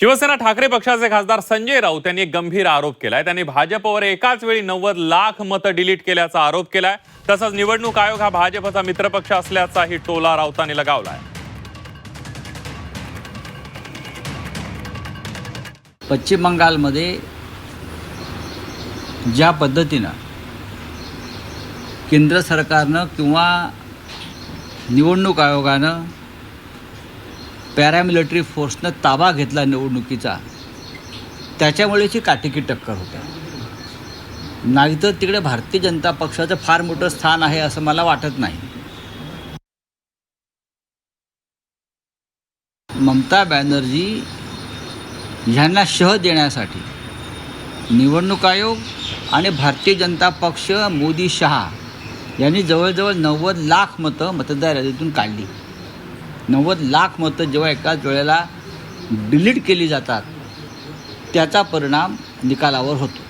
शिवसेना ठाकरे पक्षाचे खासदार संजय राऊत यांनी एक गंभीर आरोप केलाय. त्यांनी भाजपवर एकाच वेळी 90 लाख मतं डिलीट केल्याचा आरोप केलाय. तसंच निवडणूक आयोग हा भाजपचा मित्रपक्ष असल्याचाही टोला राऊतांनी लगावलाय. पश्चिम बंगालमध्ये ज्या पद्धतीनं केंद्र सरकारनं किंवा निवडणूक आयोगानं पॅरामिलिटरी फोर्सनं ताबा घेतला निवडणुकीचा, त्याच्यामुळेची काटेकी टक्कर होते. नाहीतर तिकडे भारतीय जनता पक्षाचं फार मोठं स्थान आहे असं मला वाटत नाही. ममता बॅनर्जी ह्यांना शह देण्यासाठी निवडणूक आयोग आणि भारतीय जनता पक्ष मोदी शहा यांनी जवळजवळ 90 लाख मतं मतदार यादीतून काढली. 90 लाख मतं जेव्हा एकाच वेळेला डिलीट केली जातात त्याचा परिणाम निकालावर होतो.